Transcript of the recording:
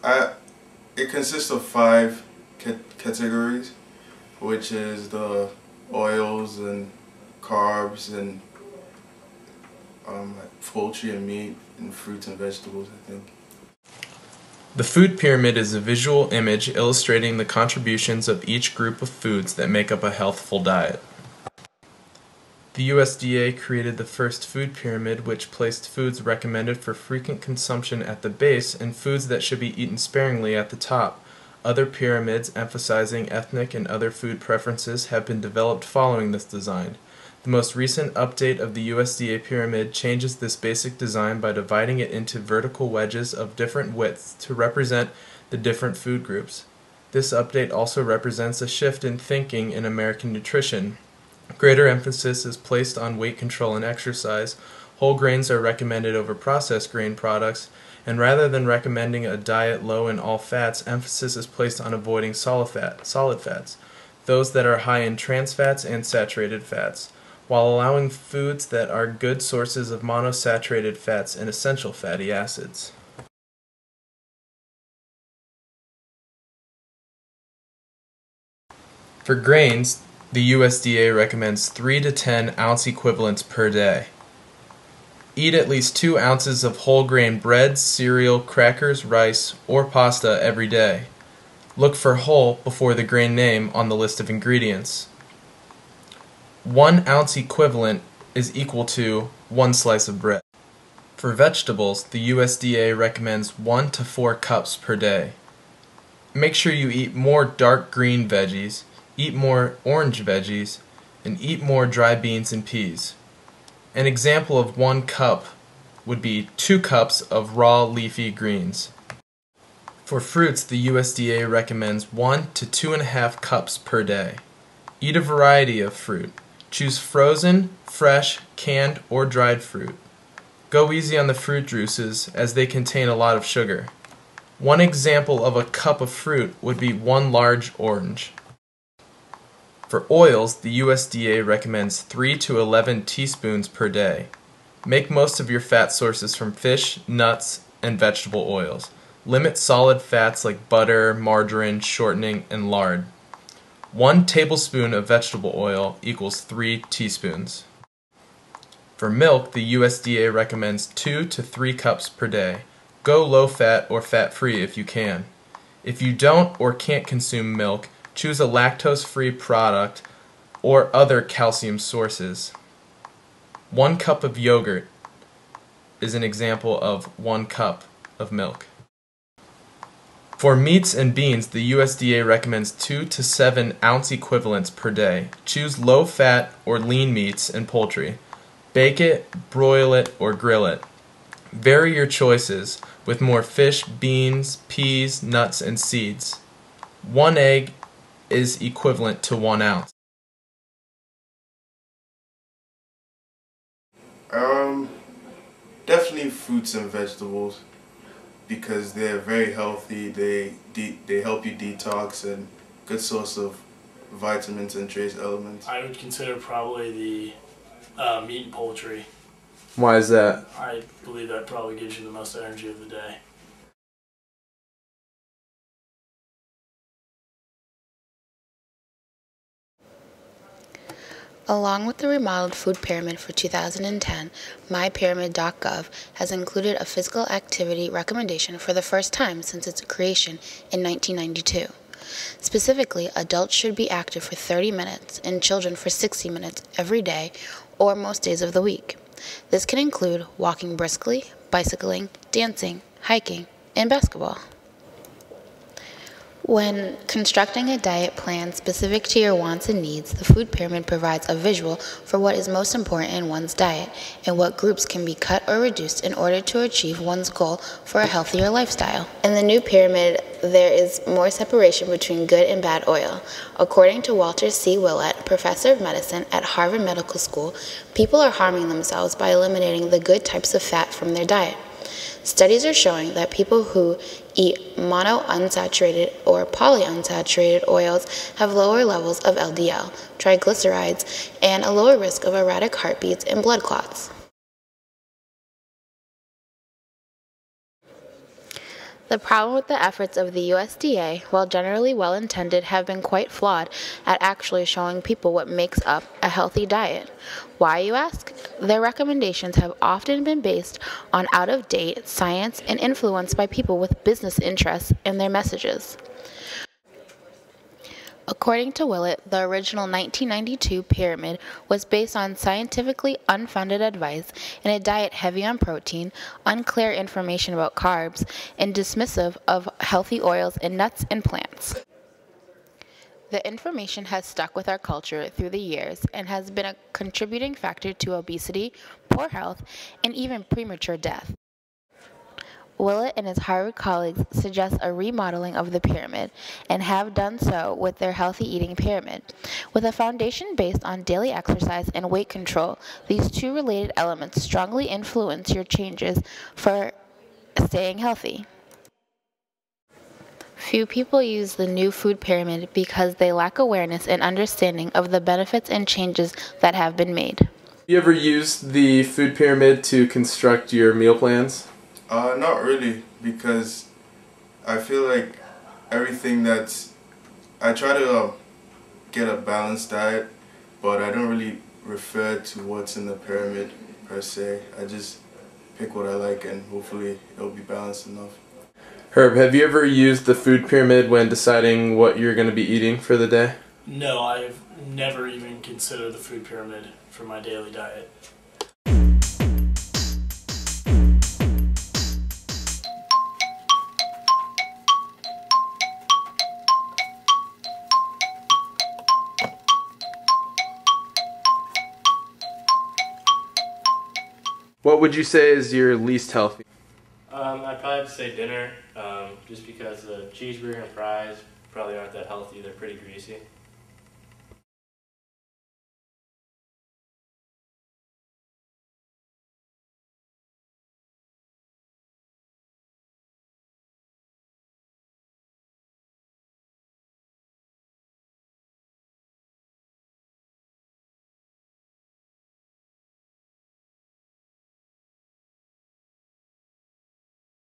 It consists of 5 categories, which is the oils and carbs and like poultry and meat and fruits and vegetables, I think. The food pyramid is a visual image illustrating the contributions of each group of foods that make up a healthful diet. The USDA created the first food pyramid, which placed foods recommended for frequent consumption at the base and foods that should be eaten sparingly at the top. Other pyramids emphasizing ethnic and other food preferences have been developed following this design. The most recent update of the USDA pyramid changes this basic design by dividing it into vertical wedges of different widths to represent the different food groups. This update also represents a shift in thinking in American nutrition. Greater emphasis is placed on weight control and exercise. Whole grains are recommended over processed grain products, and rather than recommending a diet low in all fats, emphasis is placed on avoiding solid fats, those that are high in trans fats and saturated fats, while allowing foods that are good sources of monosaturated fats and essential fatty acids. For grains, the USDA recommends 3 to 10 ounce equivalents per day. Eat at least 2 ounces of whole grain bread, cereal, crackers, rice, or pasta every day. Look for whole before the grain name on the list of ingredients. 1 ounce equivalent is equal to 1 slice of bread. For vegetables, the USDA recommends 1 to 4 cups per day. Make sure you eat more dark green veggies, eat more orange veggies, and eat more dry beans and peas. An example of 1 cup would be 2 cups of raw leafy greens. For fruits, the USDA recommends 1 to 2.5 cups per day. Eat a variety of fruit. Choose frozen, fresh, canned, or dried fruit. Go easy on the fruit juices as they contain a lot of sugar. One example of a cup of fruit would be 1 large orange. For oils, the USDA recommends 3 to 11 teaspoons per day. Make most of your fat sources from fish, nuts, and vegetable oils. Limit solid fats like butter, margarine, shortening, and lard. 1 tablespoon of vegetable oil equals 3 teaspoons. For milk, the USDA recommends 2 to 3 cups per day. Go low-fat or fat-free if you can. If you don't or can't consume milk, choose a lactose-free product or other calcium sources. 1 cup of yogurt is an example of 1 cup of milk. For meats and beans, the USDA recommends 2 to 7 ounce equivalents per day. Choose low-fat or lean meats and poultry. Bake it, broil it, or grill it. Vary your choices with more fish, beans, peas, nuts, and seeds. 1 egg is equivalent to 1 ounce. Definitely fruits and vegetables, because they're very healthy. They help you detox and good source of vitamins and trace elements. I would consider probably the meat and poultry. Why is that? I believe that probably gives you the most energy of the day. Along with the remodeled food pyramid for 2010, mypyramid.gov has included a physical activity recommendation for the first time since its creation in 1992. Specifically, adults should be active for 30 minutes and children for 60 minutes every day or most days of the week. This can include walking briskly, bicycling, dancing, hiking, and basketball. When constructing a diet plan specific to your wants and needs, the food pyramid provides a visual for what is most important in one's diet and what groups can be cut or reduced in order to achieve one's goal for a healthier lifestyle. In the new pyramid, there is more separation between good and bad oil. According to Walter C. Willett, professor of medicine at Harvard Medical School, people are harming themselves by eliminating the good types of fat from their diet. Studies are showing that people who eat monounsaturated or polyunsaturated oils have lower levels of LDL, triglycerides, and a lower risk of erratic heartbeats and blood clots. The problem with the efforts of the USDA, while generally well-intended, have been quite flawed at actually showing people what makes up a healthy diet. Why, you ask? Their recommendations have often been based on out-of-date science and influenced by people with business interests in their messages. According to Willett, the original 1992 pyramid was based on scientifically unfounded advice and a diet heavy on protein, unclear information about carbs, and dismissive of healthy oils and nuts and plants. The information has stuck with our culture through the years and has been a contributing factor to obesity, poor health, and even premature death. Willett and his Harvard colleagues suggest a remodeling of the pyramid, and have done so with their healthy eating pyramid. With a foundation based on daily exercise and weight control, these two related elements strongly influence your changes for staying healthy. Few people use the new food pyramid because they lack awareness and understanding of the benefits and changes that have been made. Have you ever used the food pyramid to construct your meal plans? Not really, because I feel like everything I try to get a balanced diet, but I don't really refer to what's in the pyramid per se. I just pick what I like and hopefully it'll be balanced enough. Herb, have you ever used the food pyramid when deciding what you're going to be eating for the day? No, I've never even considered the food pyramid for my daily diet. What would you say is your least healthy? I'd probably have to say dinner, just because the cheeseburger and fries probably aren't that healthy. They're pretty greasy.